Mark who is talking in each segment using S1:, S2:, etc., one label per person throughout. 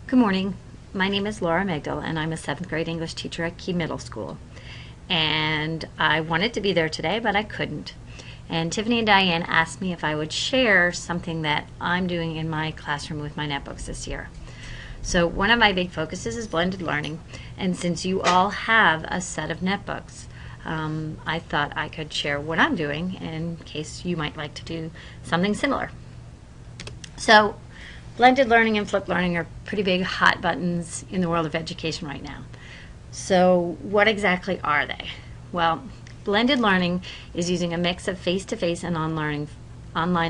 S1: Good morning. My name is Laura Magdal, and I'm a 7th grade English teacher at Key Middle School. And I wanted to be there today, but I couldn't. And Tiffany and Diane asked me if I would share something that I'm doing in my classroom with my netbooks this year. So one of my big focuses is blended learning. And since you all have a set of netbooks, I thought I could share what I'm doing in case you might like to do something similar. So blended learning and flipped learning are pretty big hot buttons in the world of education right now. So what exactly are they? Well, blended learning is using a mix of face-to-face and online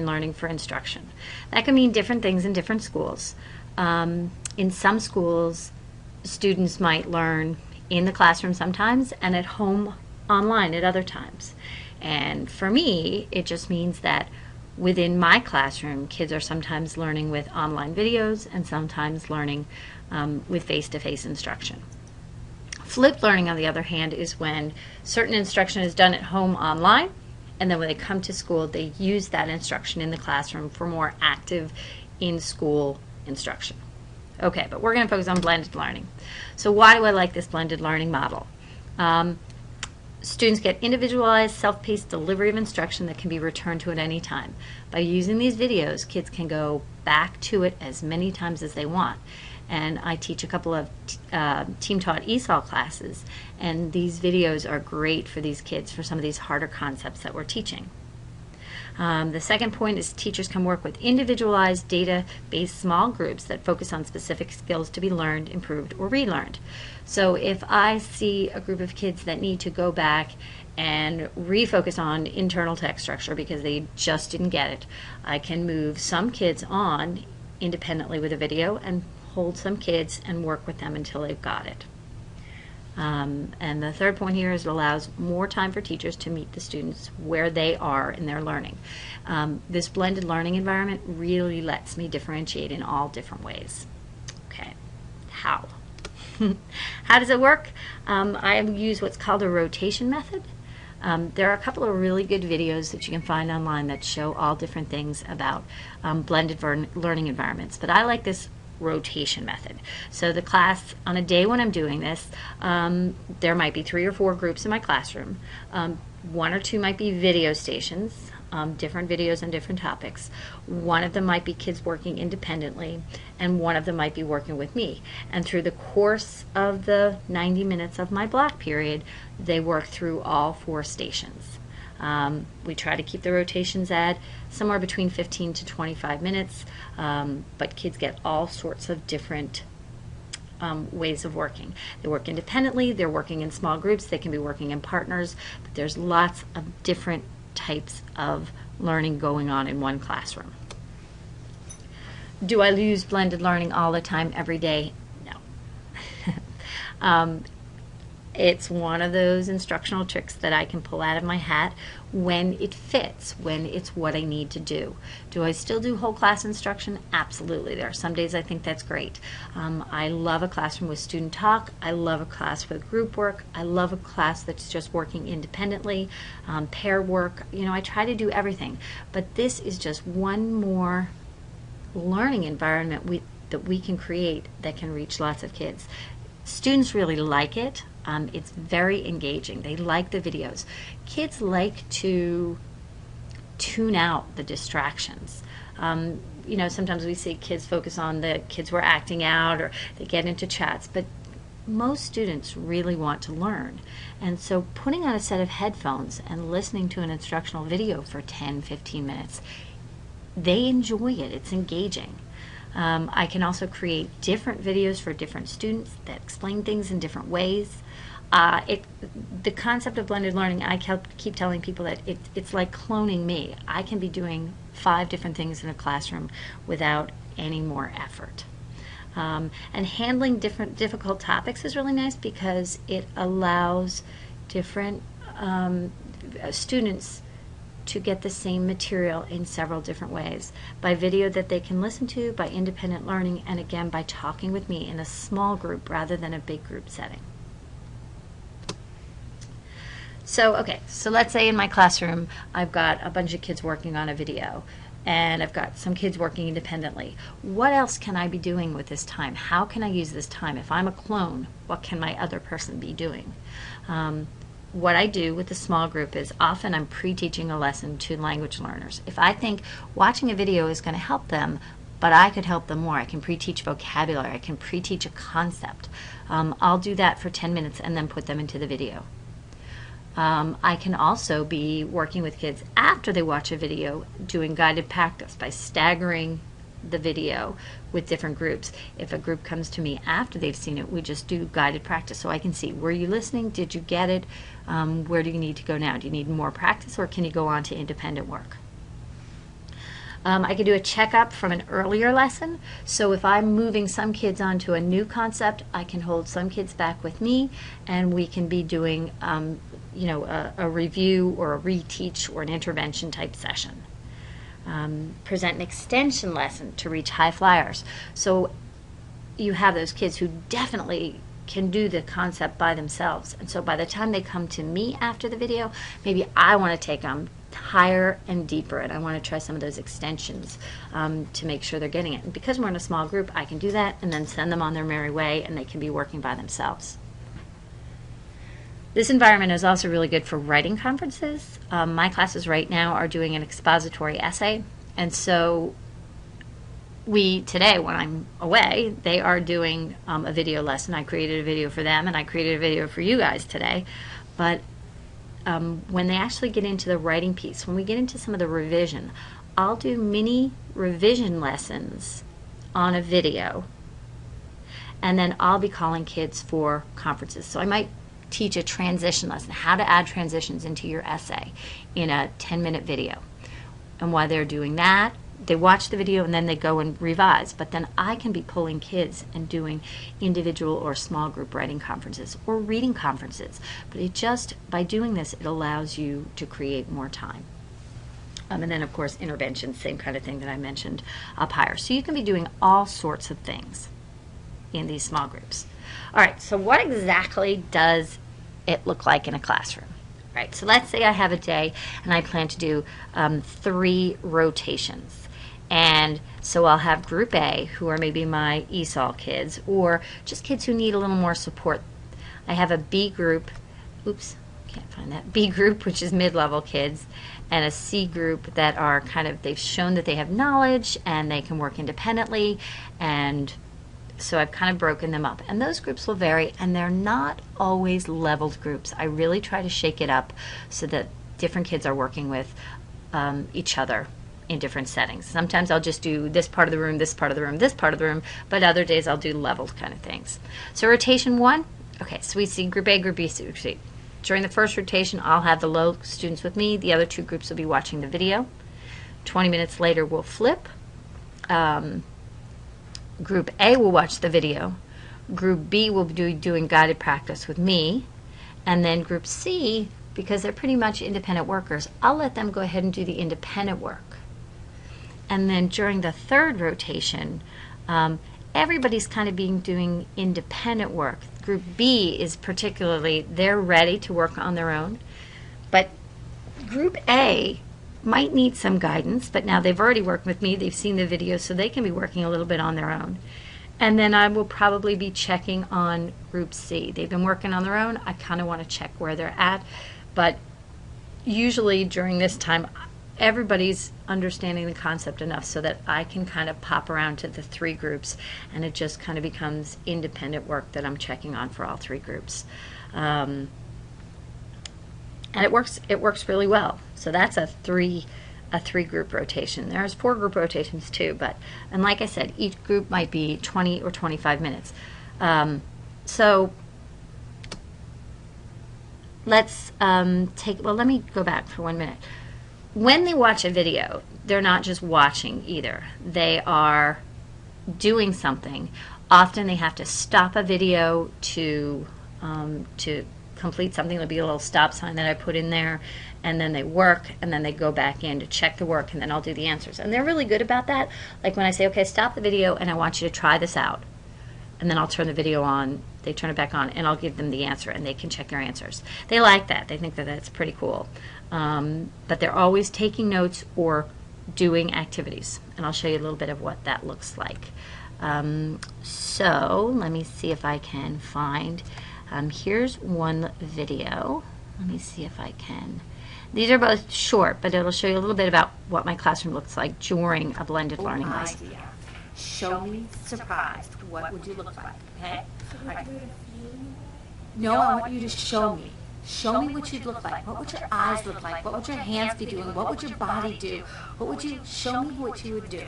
S1: learning for instruction. That can mean different things in different schools. In some schools, students might learn in the classroom sometimes and at home online at other times. And for me, it just means that within my classroom, kids are sometimes learning with online videos and sometimes learning with face-to-face instruction. Flipped learning, on the other hand, is when certain instruction is done at home online, and then when they come to school, they use that instruction in the classroom for more active in-school instruction. Okay, but we're going to focus on blended learning. So why do I like this blended learning model? Students get individualized, self-paced delivery of instruction that can be returned to at any time. By using these videos, kids can go back to it as many times as they want. And I teach a couple of team-taught ESOL classes, and these videos are great for these kids for some of these harder concepts that we're teaching. The second point is teachers can work with individualized data-based small groups that focus on specific skills to be learned, improved, or relearned. So if I see a group of kids that need to go back and refocus on internal text structure because they just didn't get it, I can move some kids on independently with a video and hold some kids and work with them until they've got it. And the third point here is it allows more time for teachers to meet the students where they are in their learning. This blended learning environment really lets me differentiate in all different ways. Okay, how? How does it work? I use what's called a rotation method. There are a couple of really good videos that you can find online that show all different things about blended learning environments, but I like this rotation method. So the class, on a day when I'm doing this, there might be 3 or 4 groups in my classroom. 1 or 2 might be video stations, different videos on different topics. 1 of them might be kids working independently, and 1 of them might be working with me. And through the course of the 90 minutes of my block period, they work through all 4 stations. We try to keep the rotations at somewhere between 15 to 25 minutes, but kids get all sorts of different ways of working. They work independently, they're working in small groups, they can be working in partners, but there's lots of different types of learning going on in one classroom. Do I use blended learning all the time, every day? No. It's one of those instructional tricks that I can pull out of my hat when it fits, when it's what I need to do. Do I still do whole class instruction? Absolutely. There are some days I think that's great. I love a classroom with student talk. I love a class with group work. I love a class that's just working independently, pair work. You know, I try to do everything. But this is just one more learning environment that we can create that can reach lots of kids. Students really like it. It's very engaging. They like the videos. Kids like to tune out the distractions. You know, sometimes we see kids focus on the kids who are acting out or they get into chats, but most students really want to learn. And so putting on a set of headphones and listening to an instructional video for 10, 15 minutes, they enjoy it. It's engaging. I can also create different videos for different students that explain things in different ways. The concept of blended learning, I keep telling people that it's like cloning me. I can be doing 5 different things in a classroom without any more effort. And handling different difficult topics is really nice because it allows different students to get the same material in several different ways. By video that they can listen to, by independent learning, and again by talking with me in a small group rather than a big group setting. So let's say in my classroom I've got a bunch of kids working on a video. and I've got some kids working independently. What else can I be doing with this time? How can I use this time? If I'm a clone, what can my other person be doing? What I do with the small group is often I'm pre-teaching a lesson to language learners. If I think watching a video is going to help them, but I could help them more, I can pre-teach vocabulary, I can pre-teach a concept. I'll do that for 10 minutes and then put them into the video. I can also be working with kids after they watch a video, doing guided practice by staggering the video with different groups. If a group comes to me after they've seen it, we just do guided practice so I can see, were you listening? Did you get it? Where do you need to go now? Do you need more practice, or can you go on to independent work? I can do a checkup from an earlier lesson. So if I'm moving some kids onto a new concept, I can hold some kids back with me, and we can be doing a review or a reteach or an intervention type session. Present an extension lesson to reach high flyers. So you have those kids who definitely can do the concept by themselves. And so by the time they come to me after the video, maybe I want to take them higher and deeper, and I want to try some of those extensions to make sure they're getting it. And because we're in a small group, I can do that and then send them on their merry way, and they can be working by themselves. This environment is also really good for writing conferences. My classes right now are doing an expository essay, and so today when I'm away, they are doing a video lesson. I created a video for them, and I created a video for you guys today. But when they actually get into the writing piece, when we get into some of the revision, I'll do mini revision lessons on a video, and then I'll be calling kids for conferences. So I might teach a transition lesson, how to add transitions into your essay in a 10-minute video. And while they're doing that, they watch the video and then they go and revise. But then I can be pulling kids and doing individual or small group writing conferences or reading conferences. But by doing this, it allows you to create more time. And then, of course, intervention, same kind of thing that I mentioned up higher. So you can be doing all sorts of things in these small groups. All right, so what exactly does it look like in a classroom? All right, so let's say I have a day and I plan to do 3 rotations. And so I'll have group A, who are maybe my ESOL kids, or just kids who need a little more support. I have a B group, can't find that, B group, which is mid-level kids, and a C group that are they've shown that they have knowledge and they can work independently, and so I've kind of broken them up. And those groups will vary, and they're not always leveled groups. I really try to shake it up so that different kids are working with each other in different settings. Sometimes I'll just do this part of the room, this part of the room, this part of the room, but other days I'll do leveled kind of things. So rotation 1, okay, so we see group A, group B, group C. During the first rotation, I'll have the low students with me. The other 2 groups will be watching the video. 20 minutes later, we'll flip. Group A will watch the video. Group B will be doing guided practice with me. And then Group C, because they're pretty much independent workers, I'll let them go ahead and do the independent work. And then during the 3rd rotation, everybody's kind of doing independent work. Group B is particularly, they're ready to work on their own. But Group A might need some guidance, but now they've already worked with me, they've seen the video, so they can be working a little bit on their own. And then I will probably be checking on Group C. They've been working on their own, I kind of want to check where they're at, but usually during this time, everybody's understanding the concept enough so that I can kind of pop around to the 3 groups, and it just kind of becomes independent work that I'm checking on for all 3 groups. And it works really well. So that's a 3 group rotation. There's 4 group rotations too, and like I said, each group might be 20 or 25 minutes. So let's let me go back for 1 minute. When they watch a video, they're not just watching either. They are doing something. Often they have to stop a video to complete something. There'll be a little stop sign that I put in there, and then they work, and then they go back in to check the work, and then I'll do the answers. And they're really good about that. Like when I say, okay, stop the video, and I want you to try this out, and then I'll turn the video on, they turn it back on, and I'll give them the answer, and they can check their answers. They like that. They think that that's pretty cool. But they're always taking notes or doing activities. And I'll show you a little bit of what that looks like. So let me see if I can find, here's one video. Let me see if I can. These are both short, but it'll show you a little bit about what my classroom looks like during a blended learning lesson.
S2: Show me surprised. What would you look like? Okay? Right. No, I want you to show me. Show me what you'd look like. What would your eyes look like? What would your hands be doing? What would your body do? What would you, show me what you would do.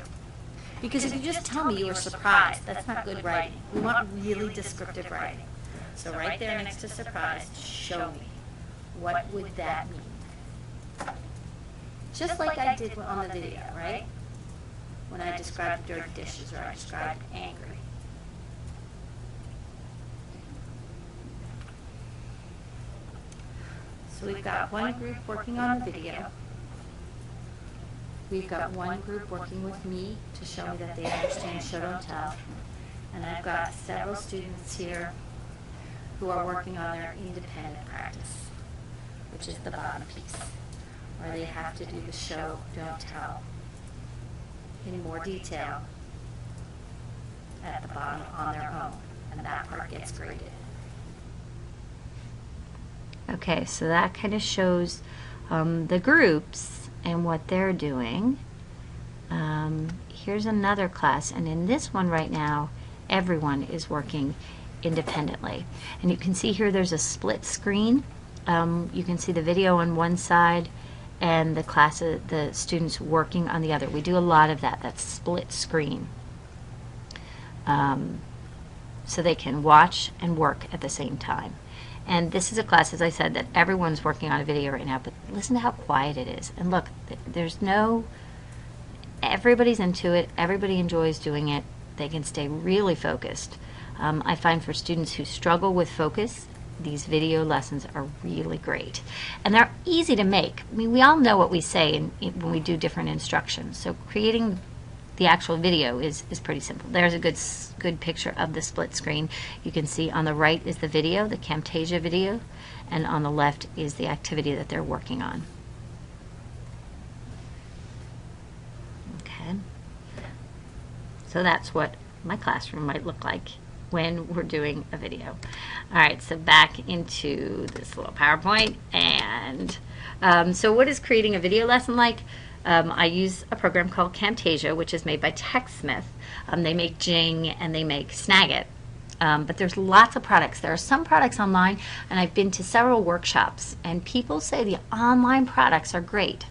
S2: Because if you just tell me you were surprised, that's not good writing. We want really descriptive writing. So right there next to surprised, show me. What would that mean? Just like I did on the video, right? When I described dirty dishes or I described angry. So we've got one group working on the video. We've got one group working with me to show me that they understand show, don't tell. And I've got several students here who are working on their independent practice, which is the bottom piece, where they have to do the show, don't tell in more detail at the bottom on their own, and that part gets graded.
S1: Okay, so that kind of shows the groups and what they're doing. Here's another class, and in this one right now, everyone is working independently. And you can see here there's a split screen. You can see the video on one side and the students working on the other. We do a lot of that. That's split screen. So they can watch and work at the same time. And this is a class, as I said, that everyone's working on a video right now, but listen to how quiet it is. And look, everybody's into it, everybody enjoys doing it, they can stay really focused. I find for students who struggle with focus, these video lessons are really great. And they're easy to make. I mean, we all know what we say when we do different instructions, so creating the actual video is pretty simple. There's a good picture of the split screen. You can see on the right is the video, the Camtasia video, and on the left is the activity that they're working on. Okay. So that's what my classroom might look like when we're doing a video. All right, so back into this little PowerPoint. And so what is creating a video lesson like? I use a program called Camtasia, which is made by TechSmith. They make Jing and they make Snagit. But there's lots of products. There are some products online, and I've been to several workshops, and people say the online products are great.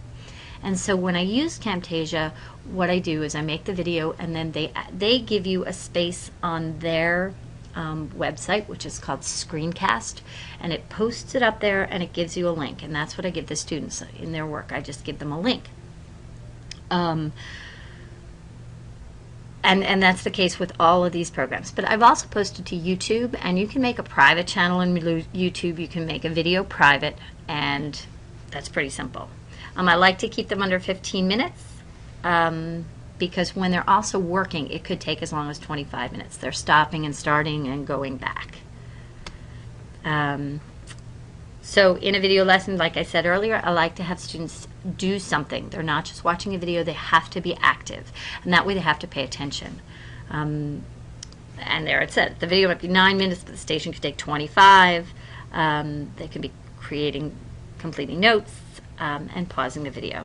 S1: And so when I use Camtasia, what I do is I make the video, and then they give you a space on their website, which is called Screencast, and it posts it up there, and it gives you a link, and that's what I give the students in their work. I just give them a link. And that's the case with all of these programs. But I've also posted to YouTube, and you can make a private channel in YouTube. You can make a video private, and that's pretty simple. I like to keep them under 15 minutes because when they're also working, it could take as long as 25 minutes. They're stopping and starting and going back. So in a video lesson, like I said earlier, I like to have students do something. They're not just watching a video, they have to be active. And that way they have to pay attention. And there it said, the video might be 9 minutes, but the station could take 25. They could be completing notes, and pausing the video.